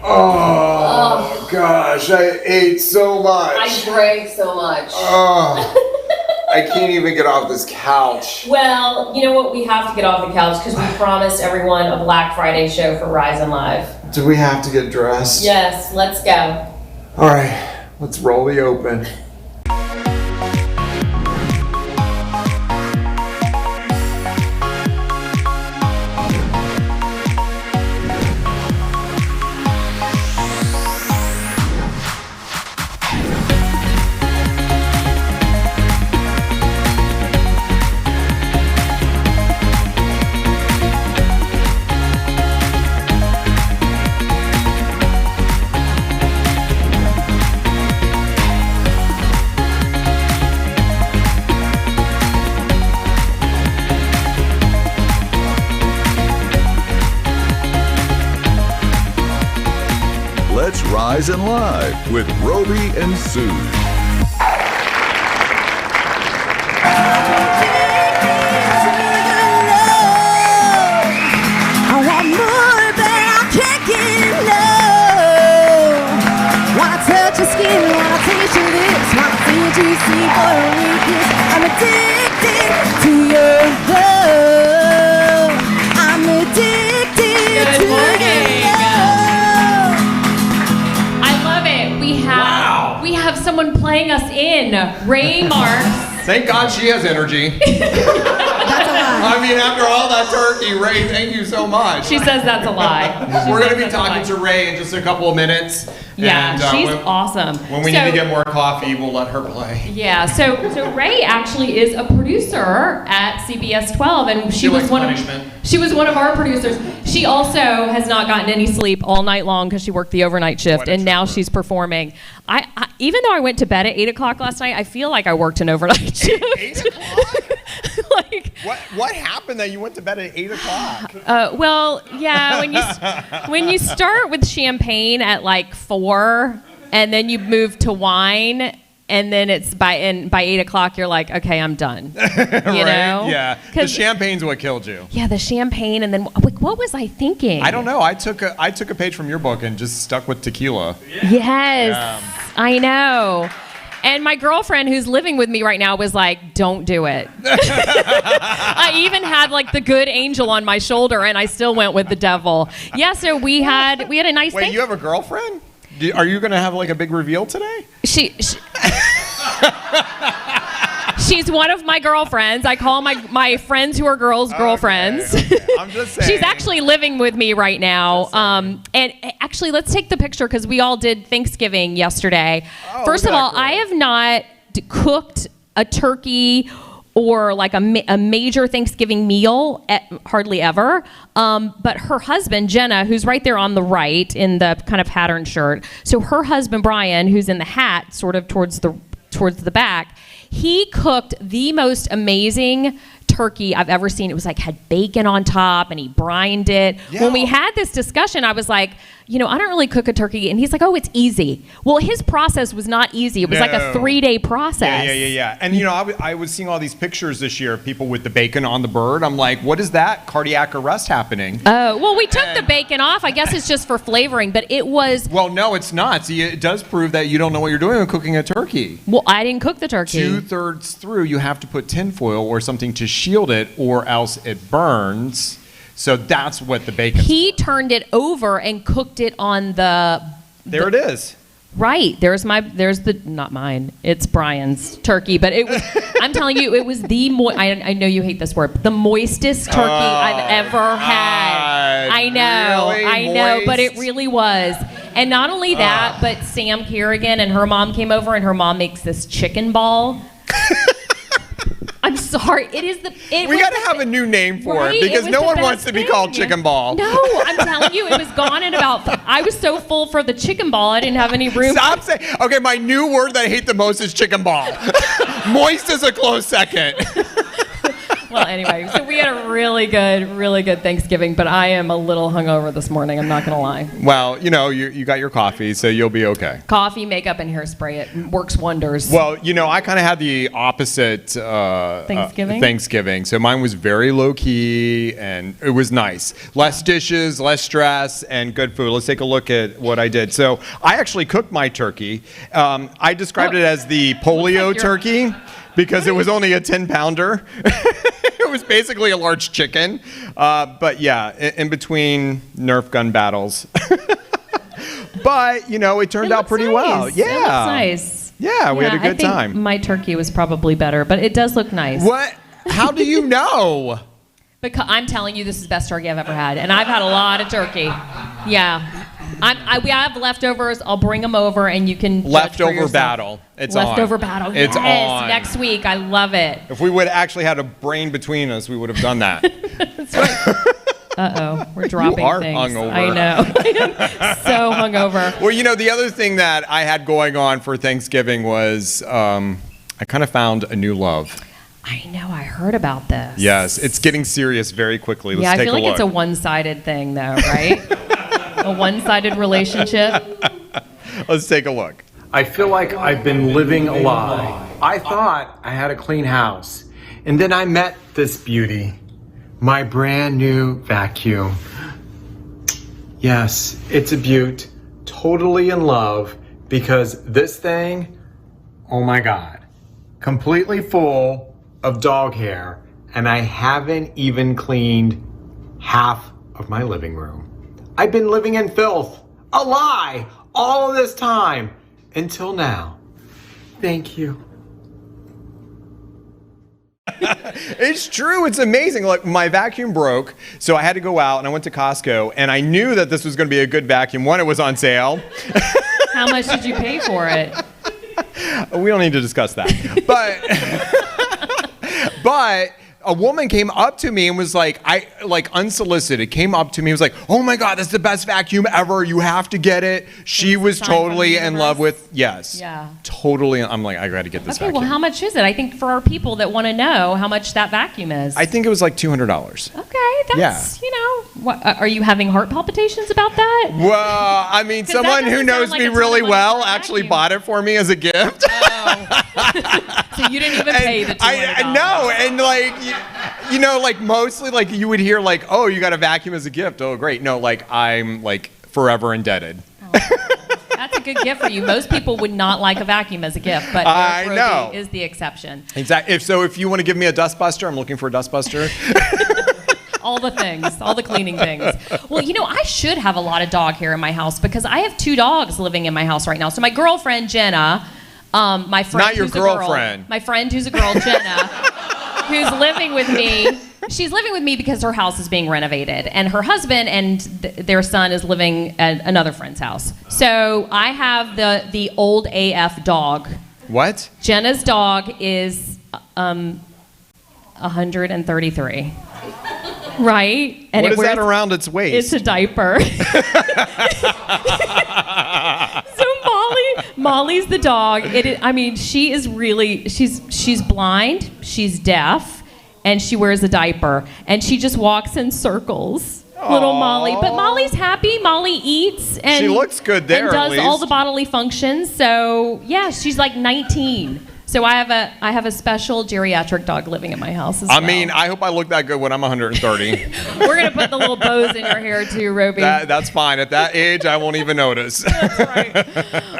Oh, gosh, I ate so much. I drank so much. I can't even get off this couch. Well, you know what? We have to get off the couch because we promised everyone a Black Friday show for RISE+Live. Do we have to get dressed? Yes, let's go. All right, let's roll the open. Let's Rise and Live with Roby and Suze. I want more, but I can't get enough. Wanna touch your skin, wanna taste your lips, wanna feel juicy for a weakness. I'm addicted to your love. I'm addicted to your love. I love it. We have someone playing us in. Ray Marks. Thank God she has energy. That's a lie. I mean, after all that turkey, Ray, thank you so much. She says that's a lie. We're going to be talking to Ray in just a couple of minutes. Yeah, and, she's awesome. When we need to get more coffee, we'll let her play. Yeah, so Ray actually is a producer at CBS 12, and she was one of our producers. She also has not gotten any sleep all night long because she worked the overnight shift, and now she's performing. I even though I went to bed at 8 o'clock last night, I feel like I worked an overnight shift. 8 o'clock? Like, what happened that you went to bed at 8 o'clock? Well, yeah, when you start with champagne at like 4, and then you move to wine, and then it's by 8 o'clock you're like, okay, I'm done. You know? Yeah. The champagne's what killed you. Yeah, the champagne, and then like, what was I thinking? I don't know. I took a page from your book and just stuck with tequila. Yes, I know. And my girlfriend who's living with me right now was like, don't do it. I even had like the good angel on my shoulder, and I still went with the devil. Yeah, so we had a nice thing. Wait, you have a girlfriend? Are you going to have like a big reveal today? She's one of my girlfriends. I call my friends who are girls girlfriends. Okay. I'm just saying. She's actually living with me right now. And actually, let's take the picture because we all did Thanksgiving yesterday. First of all, I have not cooked a turkey or like a major Thanksgiving meal hardly ever. But her husband, Jenna, who's right there on the right in the kind of patterned shirt. So her husband, Brian, who's in the hat sort of towards the back, he cooked the most amazing turkey I've ever seen. It was like had bacon on top, and he brined it. Yeah. When we had this discussion, I was like, I don't really cook a turkey. And he's like, oh, it's easy. Well, his process was not easy. It was like a 3-day process. Yeah. And, I was seeing all these pictures this year of people with the bacon on the bird. I'm like, what is that? Cardiac arrest happening. Oh, well, we took the bacon off. I guess it's just for flavoring, but it was... Well, no, it's not. See, it does prove that you don't know what you're doing when cooking a turkey. Well, I didn't cook the turkey. 2/3 through, you have to put tinfoil or something to shield it, or else it burns. So that's what the bacon. He turned it over and cooked it on the. There it is. Right. There's not mine. It's Brian's turkey, but it was. I'm telling you, it was the I know you hate this word, but the moistest turkey I've ever had. I know, really but it really was. And not only that, but Sam Kerrigan and her mom came over, and her mom makes this chicken ball. I'm sorry. We got to have a new name for it because no one wants to be called chicken ball. No, I'm telling you, it was gone in about. I was so full for the chicken ball, I didn't have any room. Stop saying. Okay, my new word that I hate the most is chicken ball. Moist is a close second. Well, anyway, so we had a really good Thanksgiving, but I am a little hungover this morning. I'm not going to lie. Well, you got your coffee, so you'll be okay. Coffee, makeup, and hairspray. It works wonders. Well, I kind of had the opposite Thanksgiving. So mine was very low key, and it was nice. Less dishes, less stress, and good food. Let's take a look at what I did. So I actually cooked my turkey. I described it as the polio turkey because it was only a 10-pounder. It was basically a large chicken. But yeah, in between Nerf gun battles. But, it turned out pretty well. Yeah. It looks nice. Yeah, we had a good time. My turkey was probably better, but it does look nice. What? How do you know? Because I'm telling you, this is the best turkey I've ever had, and I've had a lot of turkey. Yeah. We have leftovers. I'll bring them over, and you can Leftover battle. It's on. Leftover battle. It's on. Next week. I love it. If we would actually had a brain between us, we would have done that. That's right. Uh-oh, we're dropping you are things. Hungover. I know. I am so hungover. Well, the other thing that I had going on for Thanksgiving was I kind of found a new love. I know. I heard about this. Yes, it's getting serious very quickly. Let's I take feel a like look. it's a one-sided thing, though, right? A one-sided relationship. Let's take a look. I feel like I've been living a lie. I thought I had a clean house, and then I met this beauty, my brand new vacuum. Yes, it's a beaut. Totally in love because this thing, oh my God, completely full of dog hair, and I haven't even cleaned half of my living room. I've been living in filth, a lie, all of this time, until now. Thank you. It's true. It's amazing. Like, my vacuum broke, so I had to go out, and I went to Costco, and I knew that this was going to be a good vacuum. One, it was on sale. How much did you pay for it? We don't need to discuss that. But a woman came up to me and was like, unsolicited, came up to me and was like, oh my God, that's the best vacuum ever. You have to get it. She was totally in love with, yes. Yeah. Totally. I'm like, I got to get this vacuum. Okay, well, how much is it? I think for our people that want to know how much that vacuum is. I think it was like $200. Okay, that's, what, are you having heart palpitations about that? Well, I mean, someone who knows me really well actually bought it for me as a gift. Oh. So you didn't even pay the $200. No, and like mostly like you would hear like, oh, you got a vacuum as a gift. Oh, great. No, like I'm like forever indebted. Oh, that's a good gift for you. Most people would not like a vacuum as a gift, but I know is the exception. Exactly. If you want to give me a dustbuster, I'm looking for a dustbuster. All the things, all the cleaning things. Well, I should have a lot of dog hair in my house because I have 2 dogs living in my house right now. So my girlfriend, Jenna, my friend Not your who's girlfriend. A girl, my friend who's a girl, Jenna, who's living with me. She's living with me because her house is being renovated, and her husband and their son is living at another friend's house. So I have the old AF dog. What? Jenna's dog is 133. Right? And what is that around its waist? It's a diaper. So Molly's the dog. She is really, she's blind, she's deaf, and she wears a diaper. And she just walks in circles. Aww. Little Molly. But Molly's happy. Molly eats. And she looks good there, and does at least. all the bodily functions. So, yeah, she's like 19. So I have a special geriatric dog living in my house as well. I mean, I hope I look that good when I'm 130. We're going to put the little bows in your hair too, Roby. That's fine. At that age, I won't even notice. That's right.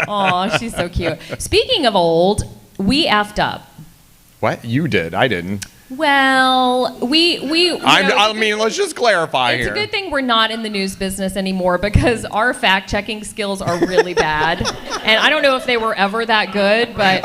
Aw, she's so cute. Speaking of old, we effed up. What? You did. I didn't. Well, let's just clarify here. It's a good thing we're not in the news business anymore because our fact-checking skills are really bad. And I don't know if they were ever that good, but...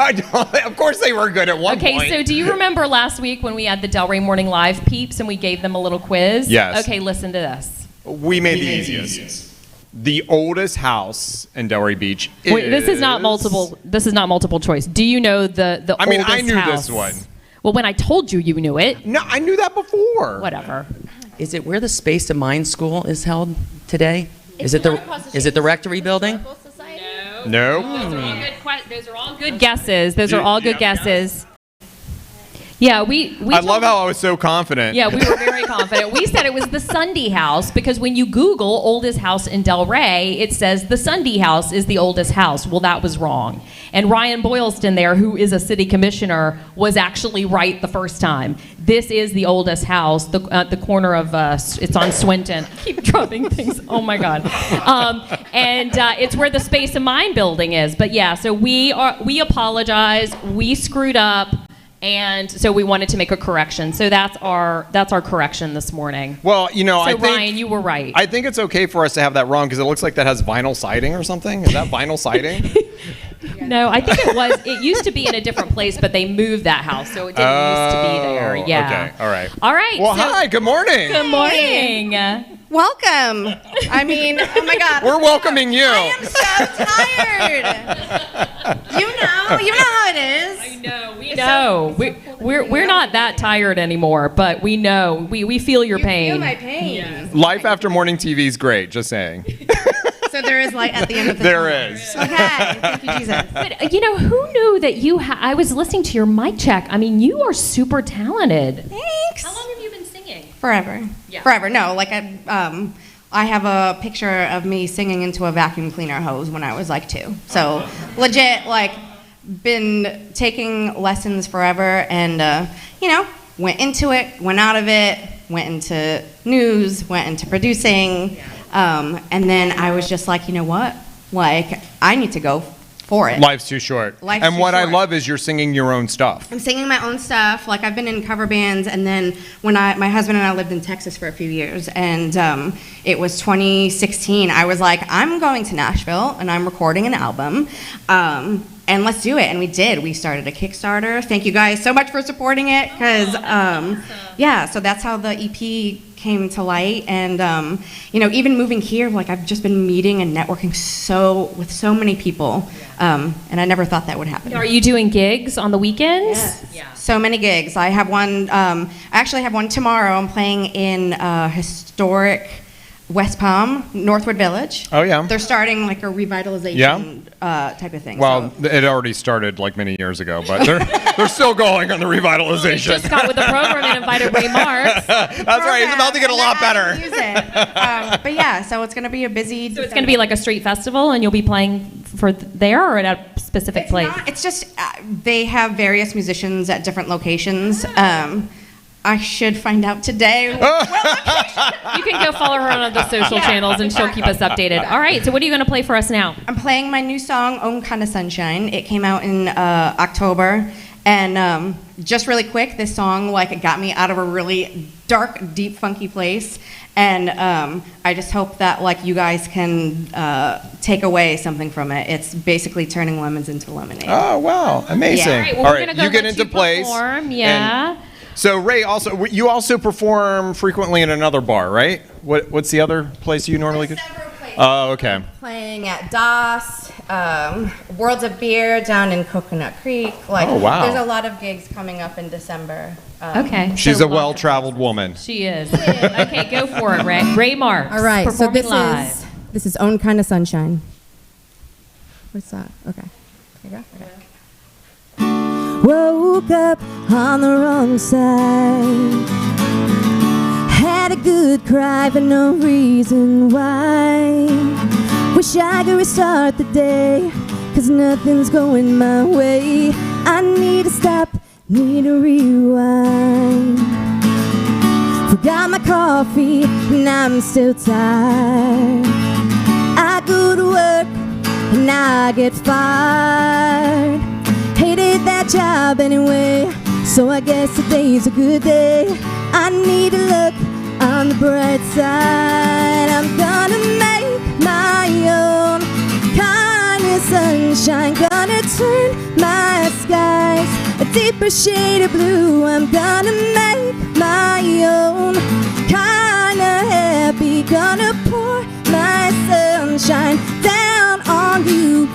Of course they were good at one point. Okay, so do you remember last week when we had the Delray Morning Live peeps and we gave them a little quiz? Yes. Okay, listen to this. We made the easiest. The oldest house in Delray Beach is... Wait, this is not multiple choice. Do you know the oldest house? I knew this one. Well, when I told you, you knew it. No, I knew that before. Whatever. Is it where the Space to Mind School is held today? Is it the Rectory building? No. Those are all good guesses. Those are all good guesses. Yeah, we I love how I was so confident. Yeah, we were very confident. We said it was the Sunday house because when you Google oldest house in Delray, it says the Sunday house is the oldest house. Well, that was wrong. And Ryan Boylston there, who is a city commissioner, was actually right the first time. This is the oldest house, at the corner of, it's on Swinton. I keep dropping things. Oh my God. And it's where the Space and Mind building is. But yeah, so we apologize. We screwed up. And so we wanted to make a correction. So that's our correction this morning. Well, you know, so I think Ryan, you were right. I think it's okay for us to have that wrong because it looks like that has vinyl siding or something. Is that vinyl siding? No, I think it was. It used to be in a different place, but they moved that house, so it didn't used to be there. Yeah. Okay. All right. All right. Well, so, hi. Good morning. Good morning. Welcome. I mean, oh my God. We're welcoming you. I am so tired. You know how it is. I know. We know. We're not that tired anymore, but we know. We feel your pain. You feel my pain. Yes. Life after morning TV is great. Just saying. So there is light at the end of the tunnel. There is. Okay. Thank you, Jesus. But you know, who knew that you? I was listening to your mic check. I mean, you are super talented. Thanks. How long have you been singing? Forever. Yeah. Forever. No, like I have a picture of me singing into a vacuum cleaner hose when I was like 2. So legit, like, been taking lessons forever, and went into it, went out of it, went into news, went into producing, and then I was just like, you know what? Like, I need to go for it. Life's too short. Life's and too what I short. love is you're singing your own stuff. I'm singing my own stuff. Like, I've been in cover bands, and then when my husband and I lived in Texas for a few years, and it was 2016, I was like, I'm going to Nashville, and I'm recording an album, and let's do it. And we did. We started a Kickstarter. Thank you guys so much for supporting it, because, so that's how the EP came to light. And, even moving here, like, I've just been meeting and networking with so many people, and I never thought that would happen. Are you doing gigs on the weekends? Yes. Yeah. So many gigs. I have one, I actually have one tomorrow. I'm playing in historic West Palm, Northwood Village. Oh, yeah. They're starting like a revitalization type of thing. Well, it already started like many years ago, but they're still going on the revitalization. Just got with the program and invited Ray Marks. That's right. It's about to get a lot better. Use it. But yeah, so it's going to be a busy. So it's going to be like a street festival, and you'll be playing for there or at a specific place? It's just they have various musicians at different locations. I should find out today. You can go follow her on the social channels, and she'll keep us updated. All right, so what are you going to play for us now? I'm playing my new song, Own Kind of Sunshine. It came out in October. And just really quick, this song it got me out of a really dark, deep, funky place. And I just hope that you guys can take away something from it. It's basically turning lemons into lemonade. Oh, wow. Amazing. Yeah. All right, well, All we're right. gonna go You get let into you place. Perform. Yeah. So Ray, you also perform frequently in another bar, right? What's the other place you normally go? Several places. Oh, okay. Playing at DOS, Worlds of Beer down in Coconut Creek. Oh, wow. There's a lot of gigs coming up in December. Okay. She's a well-traveled woman. She is. Okay, go for it, Ray. Ray Marks. All right, so this is Own Kind of Sunshine. What's that? Okay. Here you go. Okay. Woke up on the wrong side. Had a good cry for no reason why. Wish I could restart the day, 'cause nothing's going my way. I need to stop, need to rewind. Forgot my coffee and I'm still tired. I go to work and I get fired. Hated that job anyway, so I guess today's a good day. I need to look on the bright side. I'm gonna make my own kind of sunshine. Gonna turn my skies a deeper shade of blue. I'm gonna make my own kind of happy. Gonna pour my sunshine down on you.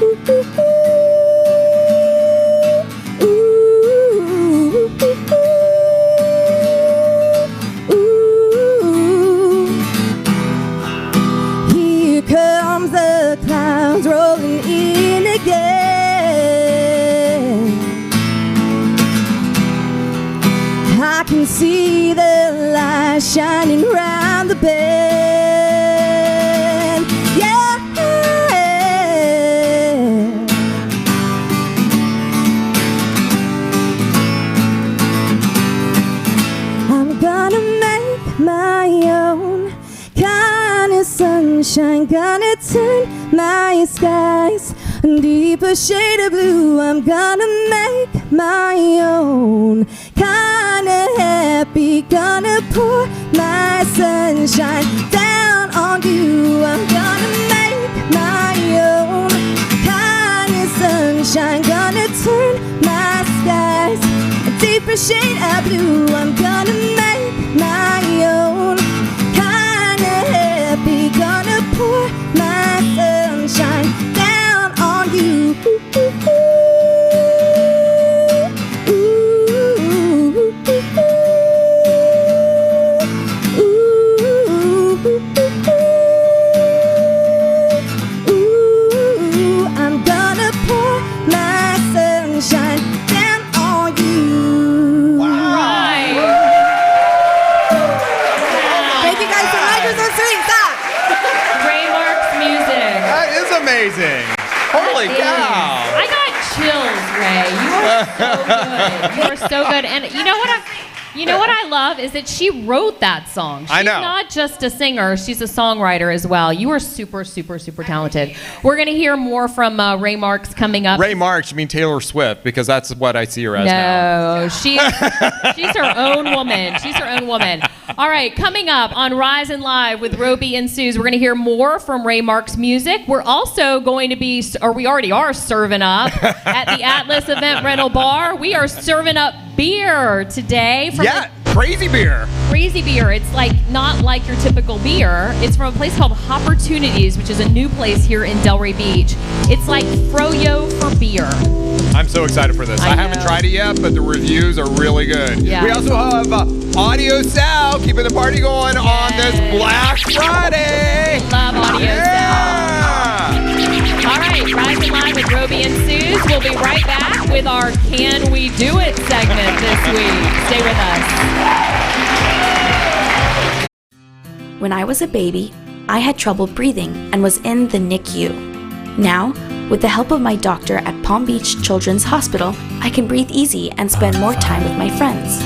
Here comes the clouds rolling in again. shining round the bend. Yeah. I'm gonna make my own kind of sunshine, gonna turn my skies a deeper shade of blue. I'm gonna make my own kind of happy, gonna pour my sunshine down on you. I'm gonna make my own kind of sunshine, gonna turn my skies a deeper shade of blue. I'm gonna make my own kind of happy, gonna pour my sunshine down on you. I'm gonna pour my sunshine down on you. Right. Thank you guys so much. You're so sweet. Stop. Ray Mark's music. That is amazing. Holy cow. I got chills, Ray. You are so good. You are so good. And you know what I love is that she wrote that song. She's I know. not just a singer, she's a songwriter as well. You are super, super, super talented. We're going to hear more from Ray Marks coming up. Ray Marks, you mean Taylor Swift, because that's what I see her as now. No, she's her own woman. She's her own woman. All right, coming up on Rise and Live with Roby and Suze, we're going to hear more from Ray Marks' music. We're also going to be, or we already are serving up at the Atlas Event Rental Bar. We are serving up beer today. From Crazy beer. Crazy beer. It's not like your typical beer. It's from a place called Opportunities, which is a new place here in Delray Beach. It's like froyo for beer. I'm so excited for this. I haven't tried it yet, but the reviews are really good. Yeah. We also have Audio Sal keeping the party going on this Black Friday. Love Audio Sal. All right, Rise and Live with Roby and Suze. We'll be right back with our Can We Do It segment this week. Stay with us. When I was a baby, I had trouble breathing and was in the NICU. Now, with the help of my doctor at Palm Beach Children's Hospital, I can breathe easy and spend more time with my friends.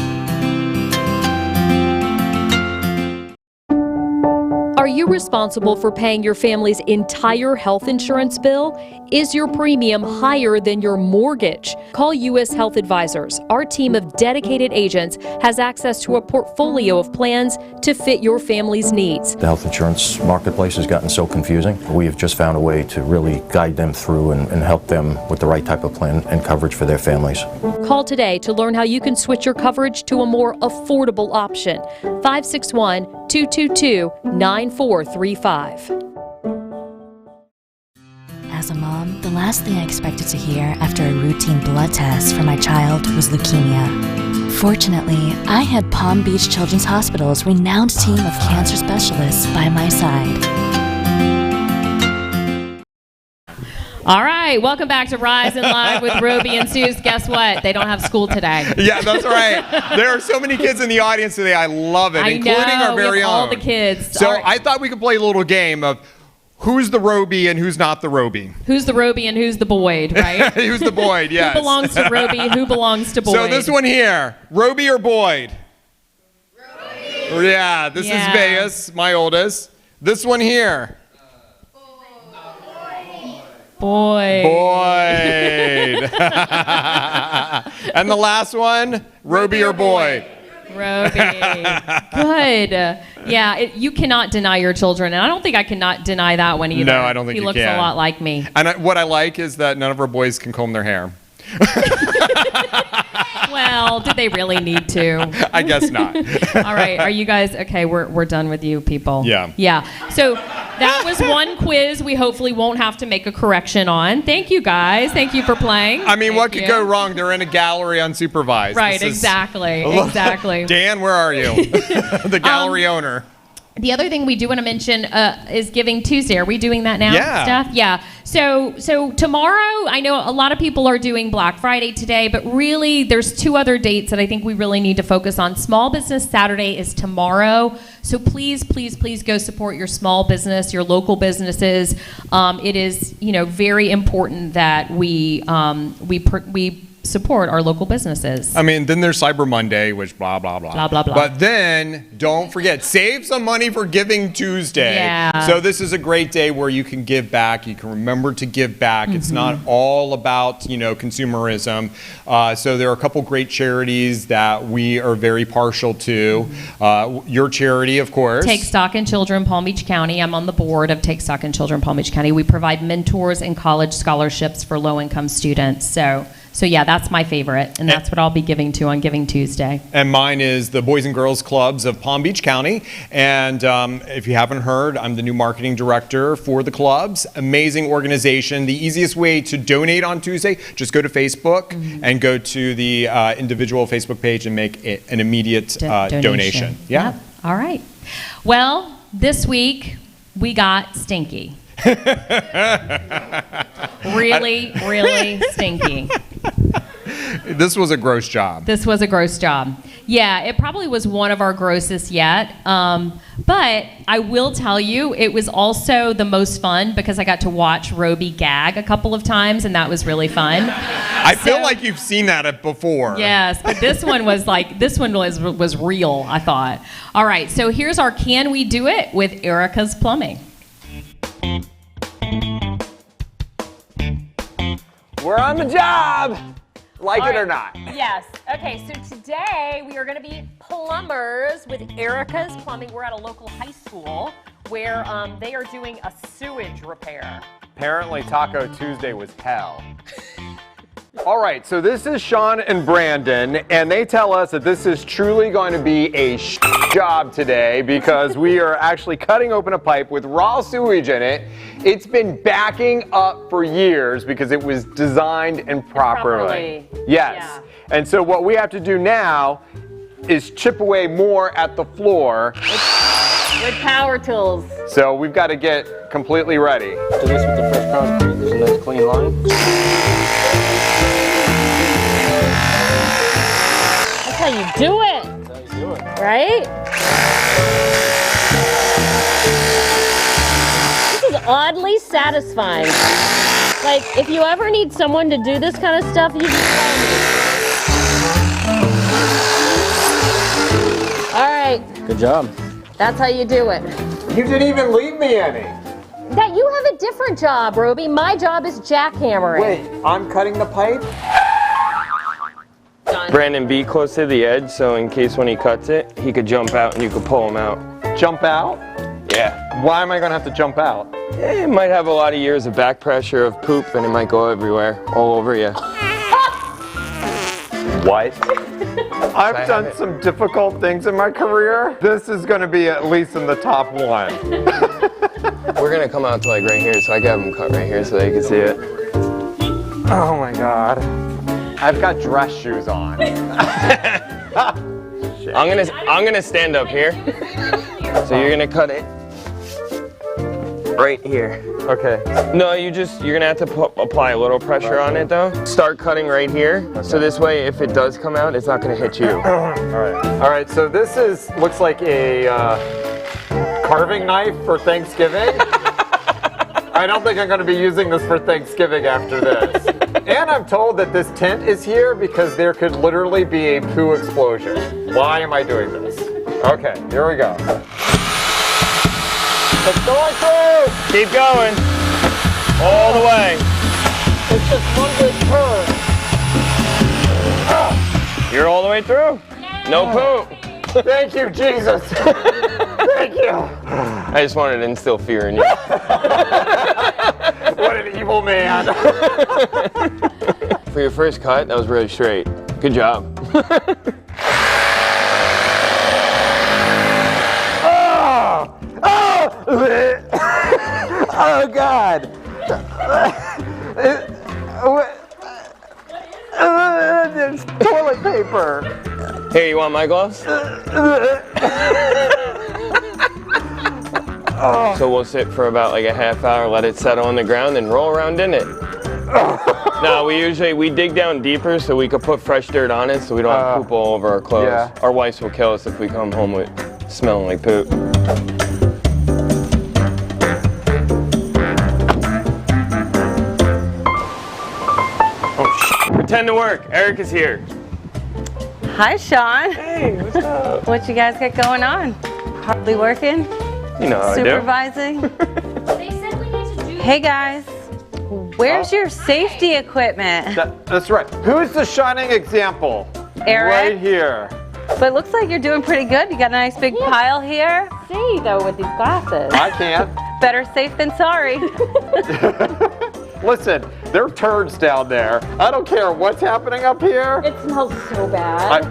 Are you responsible for paying your family's entire health insurance bill? Is your premium higher than your mortgage? Call U.S. Health Advisors. Our team of dedicated agents has access to a portfolio of plans to fit your family's needs. The health insurance marketplace has gotten so confusing. We have just found a way to really guide them through and help them with the right type of plan and coverage for their families. Call today to learn how you can switch your coverage to a more affordable option. 561-222-9435. As a mom, the last thing I expected to hear after a routine blood test for my child was leukemia. Fortunately, I had Palm Beach Children's Hospital's renowned team of cancer specialists by my side. All right, welcome back to Rise and Live with Roby and Suze. Guess what? They don't have school today. Yeah, that's right. There are so many kids in the audience today. I love it, including our very own. All the kids. So right. I thought we could play a little game of who's the Roby and who's not the Roby. Who's the Roby and who's the Boyd, right? Who's the Boyd, yes. Who belongs to Roby, who belongs to Boyd? So this one here, Roby or Boyd? Roby. Yeah, this is Vegas, my oldest. This one here. Boyd. And the last one, Roby or Boyd? Roby. Good. Yeah, you cannot deny your children, and I don't think I cannot deny that one either. No, I don't think he you looks can. a lot like me. And what I like is that none of our boys can comb their hair. Well, did they really need to? I guess not. All right, are you guys okay? We're done with you people. Yeah. Yeah. So that was one quiz we hopefully won't have to make a correction on. Thank you guys. Thank you for playing. I mean, what could go wrong? They're in a gallery unsupervised. Right, exactly. Exactly. Dan, where are you? The gallery owner. The other thing we do want to mention is Giving Tuesday. Are we doing that now? Yeah. Steph? Yeah. So tomorrow, I know a lot of people are doing Black Friday today, but really there's 2 other dates that I think we really need to focus on. Small Business Saturday is tomorrow. So please, please, please go support your small business, your local businesses. It is, very important that we support our local businesses. I mean, then there's Cyber Monday, which blah, blah, blah. Blah, blah, blah. But then, don't forget, save some money for Giving Tuesday. Yeah. So this is a great day where you can give back. You can remember to give back. It's not all about, consumerism. So there are a couple great charities that we are very partial to. Your charity, of course. Take Stock in Children, Palm Beach County. I'm on the board of Take Stock in Children, Palm Beach County. We provide mentors and college scholarships for low-income students. So yeah, that's my favorite, and that's what I'll be giving to on Giving Tuesday. And mine is the Boys and Girls Clubs of Palm Beach County. And if you haven't heard, I'm the new marketing director for the clubs. Amazing organization. The easiest way to donate on Tuesday, just go to Facebook and go to the individual Facebook page and make an immediate donation. Yeah. Yep. All right. Well, this week we got stinky. Really, really stinky. This was a gross job. This was a gross job. Yeah, it probably was one of our grossest yet. But I will tell you, it was also the most fun because I got to watch Roby gag a couple of times, and that was really fun. I feel like you've seen that before. Yes, but this one was was real, I thought. All right, so here's our Can We Do It with Erica's Plumbing. We're on the job, it or not. Yes. Okay, so today we are going to be plumbers with Erica's Plumbing. We're at a local high school where they are doing a sewage repair. Apparently Taco Tuesday was hell. All right, so this is Sean and Brandon, and they tell us that this is truly going to be a job today because we are actually cutting open a pipe with raw sewage in it. It's been backing up for years because it was designed improperly. Yes. Yeah. And so what we have to do now is chip away more at the floor. With power tools. So we've got to get completely ready. Do this with the fresh concrete. There's a nice clean line. That's how you do it. That's how you do it. Right? This is oddly satisfying. Like, if you ever need someone to do this kind of stuff, you just call me. All right. Good job. That's how you do it. You didn't even leave me any. That you have a different job, Roby. My job is jackhammering. Wait, I'm cutting the pipe? Done. Brandon, be close to the edge so in case when he cuts it, he could jump out and you could pull him out. Jump out? Yeah. Why am I going to have to jump out? It might have a lot of years of back pressure of poop and it might go everywhere, all over you. What? I've done some difficult things in my career. This is going to be at least in the top one. We're going to come out to like right here, so I got him cut right here so they can see it. Oh my God. I've got dress shoes on. I'm gonna stand up here. So you're gonna cut it right here. Okay. No, you're gonna have to apply a little pressure on it though. Start cutting right here. Okay. So this way, if it does come out, it's not gonna hit you. All right. So this looks like a carving knife for Thanksgiving. I don't think I'm going to be using this for Thanksgiving after this. And I'm told that this tent is here because there could literally be a poo explosion. Why am I doing this? Okay, here we go. It's going through! Keep going. All the way. It's just one big turn. You're all the way through. No poop. Thank you, Jesus. Thank you. I just wanted to instill fear in you. What an evil man. For your first cut, that was really straight. Good job. Oh God. There's toilet paper. Here, you want my gloves? So we'll sit for about like a half hour, let it settle on the ground, and roll around in it. No, we dig down deeper so we could put fresh dirt on it so we don't have poop all over our clothes. Yeah. Our wives will kill us if we come home with smelling like poop. Pretend to work. Erica's here. Hi, Sean. Hey, what's up? What you guys got going on? Hardly working? You know how Supervising? They said we need to do. Hey, guys. Where's your safety equipment? That's right. Who's the shining example? Eric? Right here. But it looks like you're doing pretty good. You got a nice big pile here. See, though, with these glasses. I can't. Better safe than sorry. Listen, there are turds down there. I don't care what's happening up here. It smells so bad.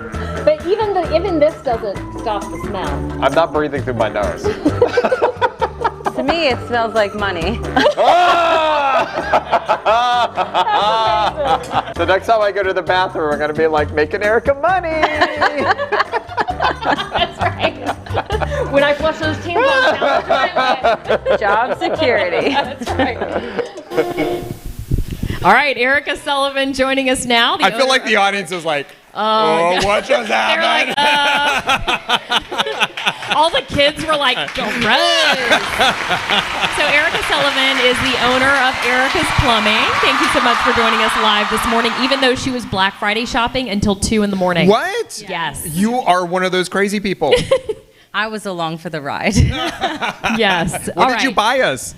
But even this doesn't stop the smell. I'm not breathing through my nose. To me, it smells like money. The next time I go to the bathroom, I'm going to be like, making Erica money. That's right. When I flush those tampons down the toilet. Job security. That's right. All right, Erica Sullivan joining us now. I feel like the audience is like, oh, what just happened? All the kids were like, don't run. So Erica Sullivan is the owner of Erica's Plumbing. Thank you so much for joining us live this morning, even though she was Black Friday shopping until 2 in the morning. What? Yes. You are one of those crazy people. I was along for the ride. Yes. What did you buy us?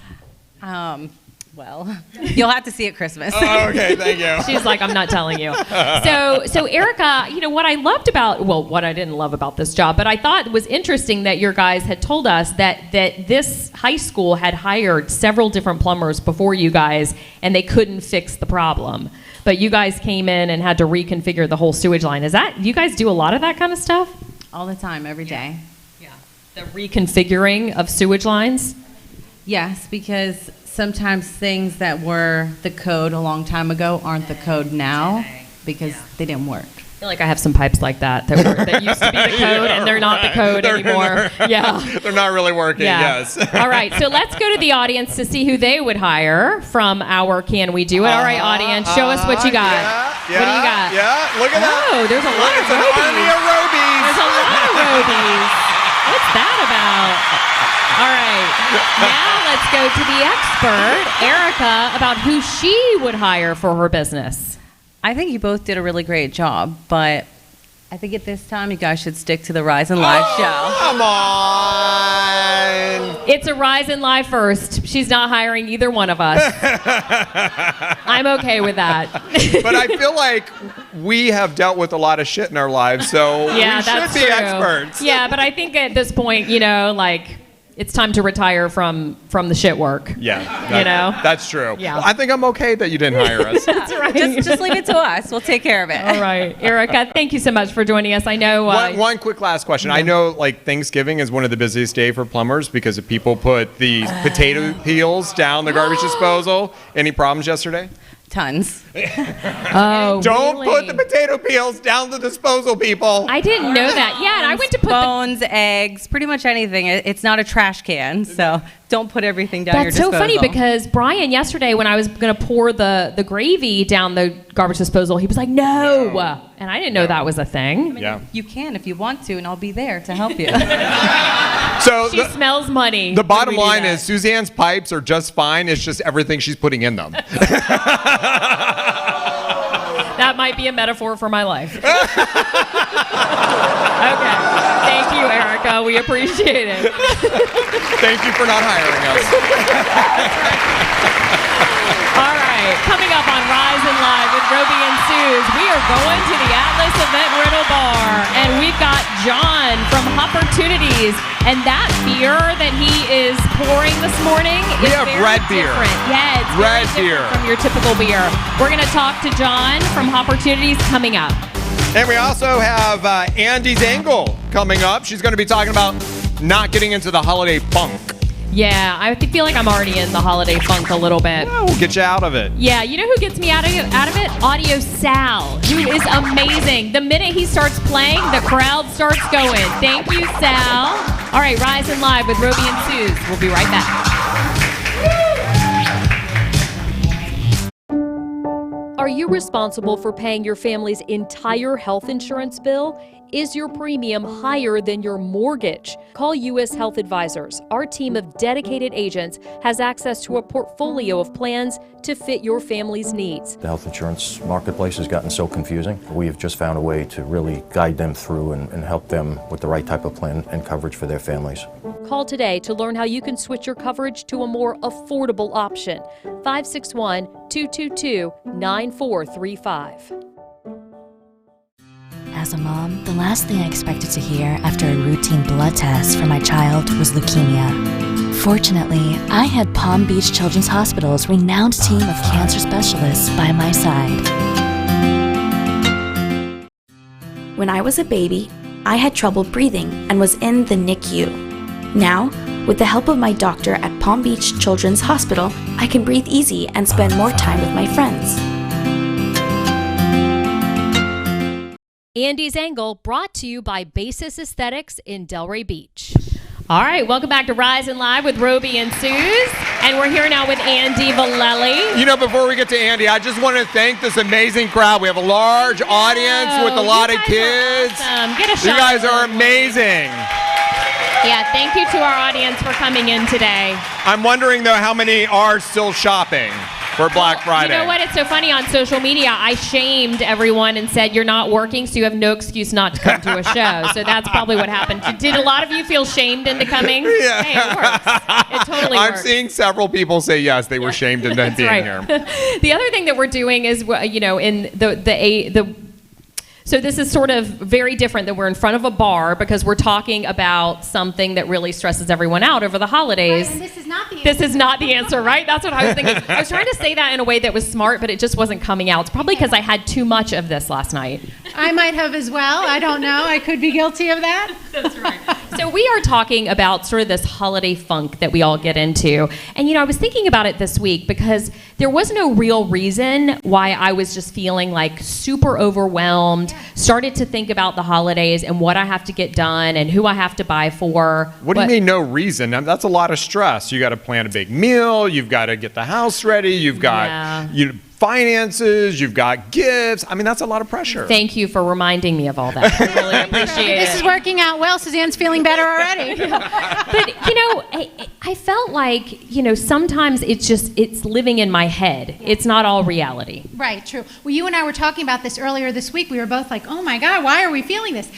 Well, you'll have to see at Christmas. Oh, okay, thank you. She's like, I'm not telling you. So Erica, what I loved about, what I didn't love about this job, but I thought was interesting that your guys had told us that this high school had hired several different plumbers before you guys, and they couldn't fix the problem. But you guys came in and had to reconfigure the whole sewage line. You guys do a lot of that kind of stuff? All the time, every day. Yeah. The reconfiguring of sewage lines? Yes, because sometimes things that were the code a long time ago aren't the code now because they didn't work. I feel like I have some pipes like that used to be the code and they're not the code anymore. Yeah. They're not really working, yes. All right, so let's go to the audience to see who they would hire from our Can We Do It? All right, audience, show us what you got. Yeah, what do you got? Yeah, look at that. Oh, there's a lot of It's an army of Robies. There's a lot of Robies. What's that about? All right, now let's go to the expert, Erica, about who she would hire for her business. I think you both did a really great job, but I think at this time you guys should stick to the Rise and Live show. Come on. It's a Rise and Live first. She's not hiring either one of us. I'm okay with that. But I feel like we have dealt with a lot of shit in our lives, so we should be experts. Yeah, but I think at this point, it's time to retire from the shit work. Yeah. That's true. Yeah. Well, I think I'm okay that you didn't hire us. That's right. Just leave it to us. We'll take care of it. All right. Erica, thank you so much for joining us. I know... One quick last question. I know Thanksgiving is one of the busiest days for plumbers because if people put these potato peels down the garbage disposal. Any problems yesterday? Tons. Oh, Don't put the potato peels down the disposal, people. I didn't know that. Yeah, and I went to put bones, eggs, pretty much anything. It's not a trash can, so don't put everything down your disposal. That's so funny because Brian yesterday when I was going to pour the gravy down the garbage disposal, he was like, no. And I didn't know that was a thing. You can if you want to, and I'll be there to help you. So she smells money. The bottom line is Suzanne's pipes are just fine. It's just everything she's putting in them. That might be a metaphor for my life. Okay. Thank you, Erica. We appreciate it. Thank you for not hiring us. All right. Coming up on Rise and Live with Roby and Suze, we are going to the Atlas Event Rental Bar, and we've got John from Opportunities, and that beer that he is pouring this morning is have very red beer. different. Yeah, it's Red very beer. different from your typical beer. We're going to talk to John from Opportunities coming up. And we also have Andy's Angle coming up. She's going to be talking about not getting into the holiday funk. Yeah, I feel like I'm already in the holiday funk a little bit. Yeah, we'll get you out of it. Yeah, you know who gets me out of it? Audio Sal, who is amazing. The minute he starts playing, the crowd starts going. Thank you, Sal. All right, Rise and Live with Roby and Suze. We'll be right back. Are you responsible for paying your family's entire health insurance bill? Is your premium higher than your mortgage? Call U.S. Health Advisors. Our team of dedicated agents has access to a portfolio of plans to fit your family's needs. The health insurance marketplace has gotten so confusing. We have just found a way to really guide them through and help them with the right type of plan and coverage for their families. Call today to learn how you can switch your coverage to a more affordable option. 561-222-9435. As a mom, the last thing I expected to hear after a routine blood test for my child was leukemia. Fortunately, I had Palm Beach Children's Hospital's renowned team of cancer specialists by my side. When I was a baby, I had trouble breathing and was in the NICU. Now, with the help of my doctor at Palm Beach Children's Hospital, I can breathe easy and spend more time with my friends. Andy's Angle, brought to you by Basis Aesthetics in Delray Beach. All right, welcome back to Rise and Live with Roby and Suze. And we're here now with Andy Valelli. You know, before we get to Andy, I just want to thank this amazing crowd. We have a large audience with a lot of kids. Awesome. Get a shot. You guys are amazing. Yeah, thank you to our audience for coming in today. I'm wondering, though, how many are still shopping for Black Friday? You know what? It's so funny. On social media, I shamed everyone and said, you're not working, so you have no excuse not to come to a show. So that's probably what happened. Did a lot of you feel shamed into coming? Yeah. Hey, it works. It totally works. I'm seeing several people say yes, they were shamed into being right. here. The other thing that we're doing is, you know, in so this is sort of very different that we're in front of a bar because we're talking about something that really stresses everyone out over the holidays. Right, and this is not the answer. This is not the answer, right? That's what I was thinking. I was trying to say that in a way that was smart, but it just wasn't coming out. It's probably because I had too much of this last night. I might have as well. I don't know. I could be guilty of that. That's right. So we are talking about sort of this holiday funk that we all get into. And, you know, I was thinking about it this week because there was no real reason why I was just feeling like super overwhelmed, started to think about the holidays and what I have to get done and who I have to buy for. What do you mean no reason? That's a lot of stress. You got to plan a big meal. You've got to get the house ready. You've got finances. You've got gifts. I mean, that's a lot of pressure. Thank you for reminding me of all that. I really appreciate it. This is working out well. Suzanne's feeling better already. But, you know, I felt like, you know, sometimes it's living in my head. It's not all reality. Right, true. Well, you and I were talking about this earlier this week. We were both like, oh my God, why are we feeling this?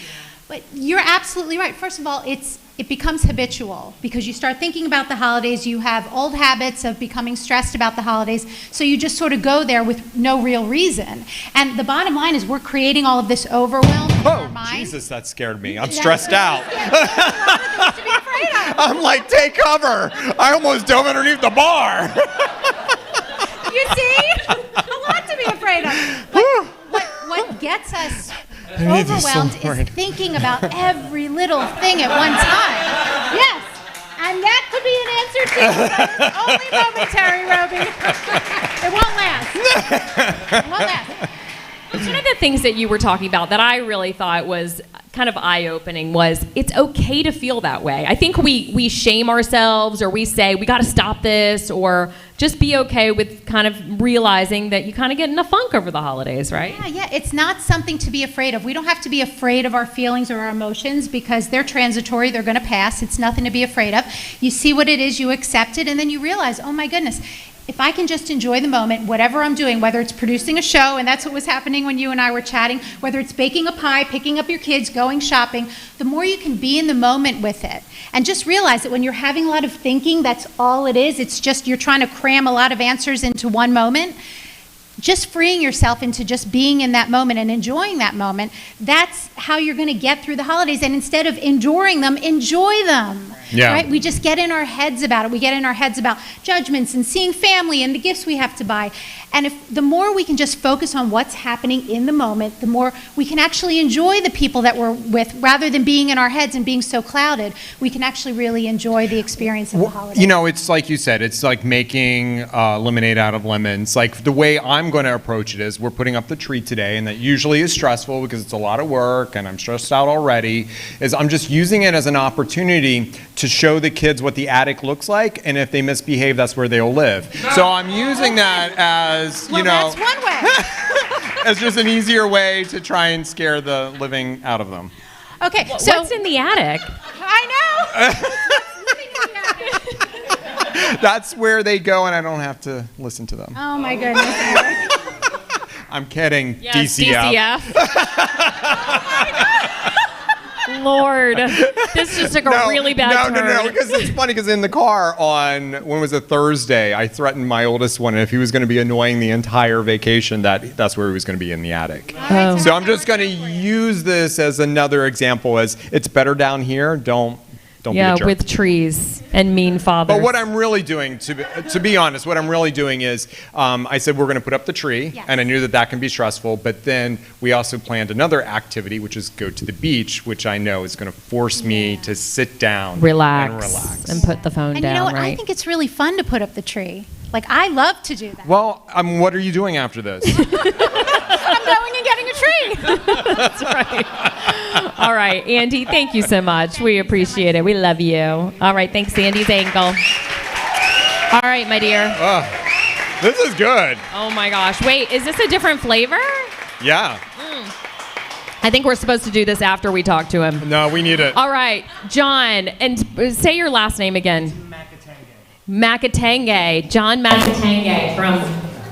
But you're absolutely right. First of all, it becomes habitual because you start thinking about the holidays. You have old habits of becoming stressed about the holidays. So you just sort of go there with no real reason. And the bottom line is we're creating all of this overwhelm in our mind. Jesus, that scared me. I'm stressed out. I'm like, take cover. I almost dove underneath the bar. You see? A lot to be afraid of. What gets us overwhelmed is thinking about every little thing at one time. Yes, and that could be an answer too. But it's only momentary, Roby. It won't last. It won't last. One of the things that you were talking about that I really thought was kind of eye-opening was it's okay to feel that way. I think we shame ourselves or we say we got to stop this or just be okay with kind of realizing that you kind of get in a funk over the holidays, right? Yeah, it's not something to be afraid of. We don't have to be afraid of our feelings or our emotions because they're transitory, they're going to pass. It's nothing to be afraid of. You see what it is, you accept it, and then you realize, oh my goodness, if I can just enjoy the moment, whatever I'm doing, whether it's producing a show, and that's what was happening when you and I were chatting, whether it's baking a pie, picking up your kids, going shopping, the more you can be in the moment with it. And just realize that when you're having a lot of thinking, that's all it is. It's just you're trying to cram a lot of answers into one moment. Just freeing yourself into just being in that moment and enjoying that moment, that's how you're going to get through the holidays. And instead of enduring them, enjoy them. Yeah. Right? We just get in our heads about it. We get in our heads about judgments and seeing family and the gifts we have to buy. And the more we can just focus on what's happening in the moment, the more we can actually enjoy the people that we're with rather than being in our heads and being so clouded. We can actually really enjoy the experience of the holidays. You know, it's like you said, it's like making lemonade out of lemons. Like the way I'm going to approach it is we're putting up the tree today, and that usually is stressful because it's a lot of work and I'm stressed out already, is I'm just using it as an opportunity to show the kids what the attic looks like, and if they misbehave, that's where they'll live. So I'm using that as, That's one way. as just an easier way to try and scare the living out of them. Okay, so What's in the attic? I know. That's where they go, and I don't have to listen to them. Oh my goodness, Eric. I'm kidding. Yes, DCF. Lord, this just took a really bad turn. No, because it's funny, because in the car on, when was it, Thursday, I threatened my oldest one, and if he was going to be annoying the entire vacation, that's where he was going to be, in the attic. Oh. So I'm just going to use this as another example, as it's better down here, don't be a jerk. With trees and mean fathers. But what I'm really doing, to be honest, what I'm really doing is, I said we're going to put up the tree, Yes. and I knew that can be stressful, but then we also planned another activity, which is go to the beach, which I know is going to force me to sit down relax and put the phone And down, you know what? right? I think it's really fun to put up the tree. Like, I love to do that. Well, what are you doing after this? I'm going and getting a tree. That's right. All right, Andy, thank you so much. We appreciate it. We love you. All right, thanks, Andy's ankle. All right, my dear. This is good. Oh my gosh. Wait, is this a different flavor? Yeah. I think we're supposed to do this after we talk to him. No, we need it. All right, John, and say your last name again. Makatange. John Makatange from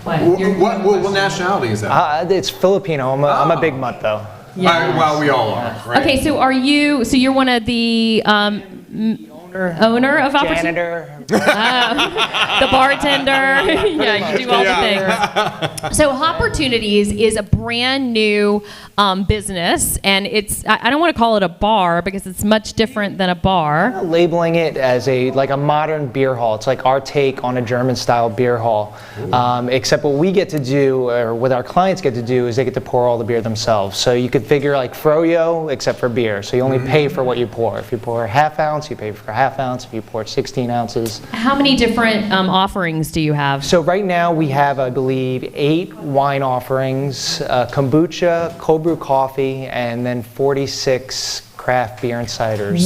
what? What nationality is that? It's Filipino. I'm a big mutt, though. Well, we all are, right? Okay, so you're one of the owner of Opportunity? Janitor. The bartender. Yeah, you do all the things. So Opportunities is a brand new business, and I don't want to call it a bar because it's much different than a bar. Labeling it as a modern beer hall. It's like our take on a German-style beer hall. Except what we get to do, or what our clients get to do, is they get to pour all the beer themselves. So you could figure like froyo, except for beer. So you only pay for what you pour. If you pour a half ounce, you pay for a half ounce. If you pour 16 ounces. How many different offerings do you have? So right now we have, I believe, 8 wine offerings, kombucha, cold brew coffee, and then 46 craft beer and ciders.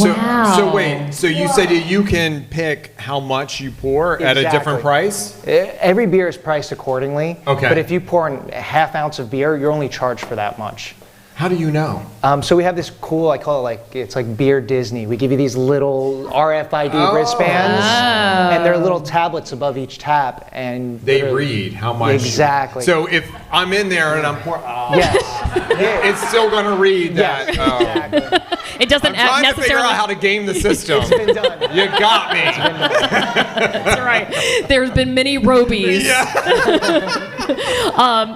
So wait, so you said you can pick how much you pour at a different price? Every beer is priced accordingly. Okay. But if you pour a half ounce of beer, you're only charged for that much. How do you know? So we have this cool, I call it it's like Beer Disney. We give you these little RFID wristbands, and they're little tablets above each tap, and they read how much. Exactly. So if I'm in there and I'm pouring, yes, it's still going to read that. Exactly. It doesn't I'm trying necessarily to figure out how to game the system. It's been done. You got me. That's right. There's been many Robies.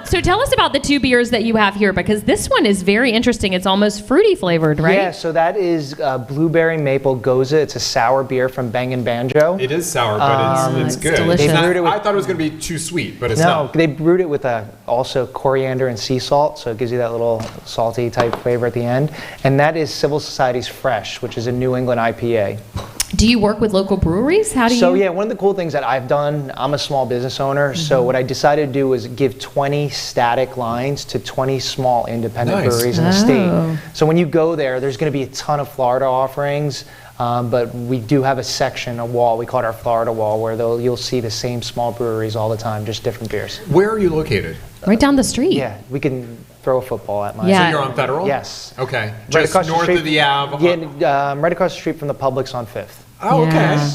So tell us about the 2 beers that you have here, because this one is very interesting. It's almost fruity flavored, right? Yeah, so that is blueberry maple goza. It's a sour beer from Bang & Banjo. It is sour, but it's good. delicious. I thought it was going to be too sweet, but it's not. No, they brewed it with also coriander and sea salt, so it gives you that little salty type flavor at the end. And that is Civil Society's Fresh, which is a New England IPA. Do you work with local breweries? How do you? So yeah, one of the cool things that I've done, I'm a small business owner, so what I decided to do was give 20 static lines to 20 small independent breweries in the state. So when you go there, there's going to be a ton of Florida offerings, but we do have a section, a wall, we call it our Florida wall, where you'll see the same small breweries all the time, just different beers. Where are you located? Right down the street. Yeah, we can throw a football at mine. Yeah. So you're on Federal? Yes. Okay. Right Just across the north street, of the Ave? Yeah, right across the street from the Publix on 5th. Oh, okay. Yeah.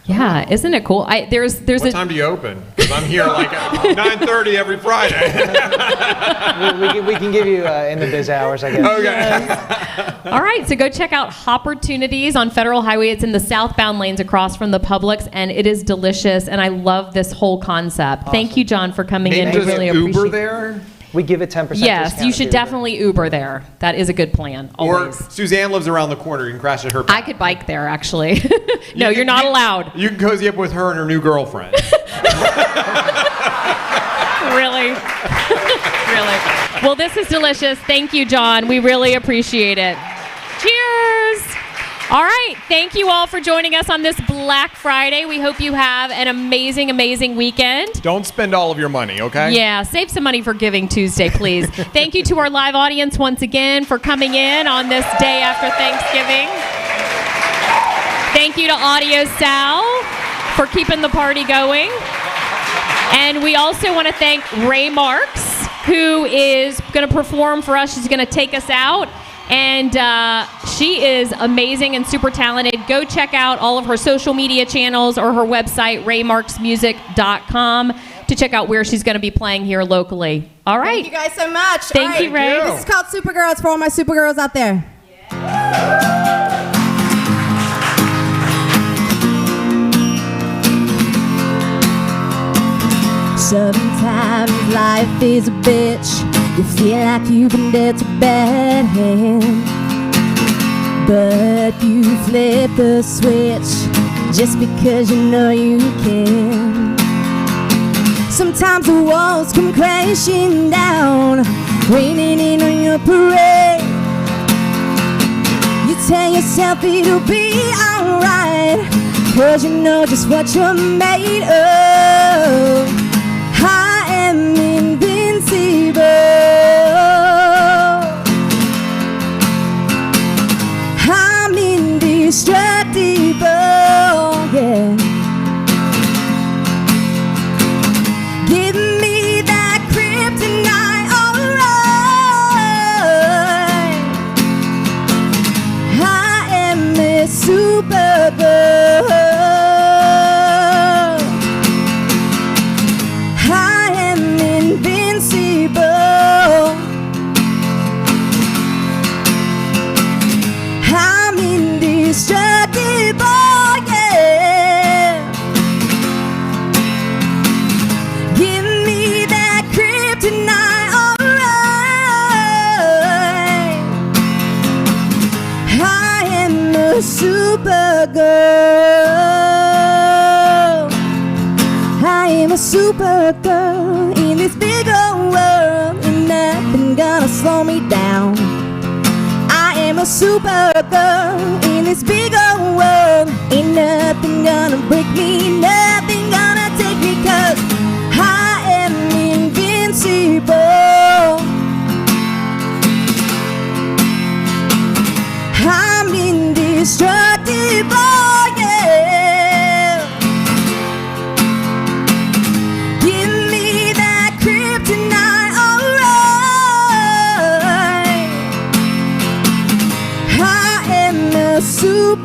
Yeah, isn't it cool? There's What time do you open? Because I'm here like at 9:30 every Friday. we can give you in the biz hours, I guess. Okay. All right, so go check out Opportunities on Federal Highway. It's in the southbound lanes across from the Publix, and it is delicious, and I love this whole concept. Awesome. Thank you, John, for coming in. Maybe We really appreciate Uber there? We give a 10% Yes, discount. you should definitely Uber there. That is a good plan, always. Or Suzanne lives around the corner. You can crash at her. I could bike there, actually. No, you're not allowed. You can cozy up with her and her new girlfriend. Really? Really? Well, this is delicious. Thank you, John. We really appreciate it. Cheers! All right. Thank you all for joining us on this Black Friday. We hope you have an amazing, amazing weekend. Don't spend all of your money, okay? Yeah, save some money for Giving Tuesday, please. Thank you to our live audience once again for coming in on this day after Thanksgiving. Thank you to Audio Sal for keeping the party going. And we also want to thank Ray Marks, who is going to perform for us. She's going to take us out. And she is amazing and super talented. Go check out all of her social media channels or her website, raymarksmusic.com, to check out where she's going to be playing here locally. All right. Thank you guys so much. Thank you, Ray. This is called Supergirl. It's for all my Supergirls out there. Sometimes life is a bitch. You feel like you've been dealt a bad hand, but you flip the switch just because you know you can. Sometimes the walls come crashing down, raining in on your parade. You tell yourself it'll be alright, 'cause you know just what you're made of. I am invincible. I'm indestructible, yeah. Give me that kryptonite, alright. I am a Supergirl. I'm indestructible, yeah. Give me that kryptonite, alright. I am a Supergirl. I am a Supergirl in this big old world, and nothing gonna slow me down. I am a Supergirl in this big old world, ain't nothing gonna break me, nothing gonna take me, 'cause I am invincible. I'm indestructible, yeah. Give me that kryptonite, alright. I am a Supergirl,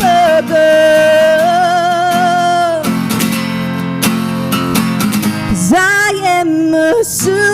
'cause I am a Supergirl.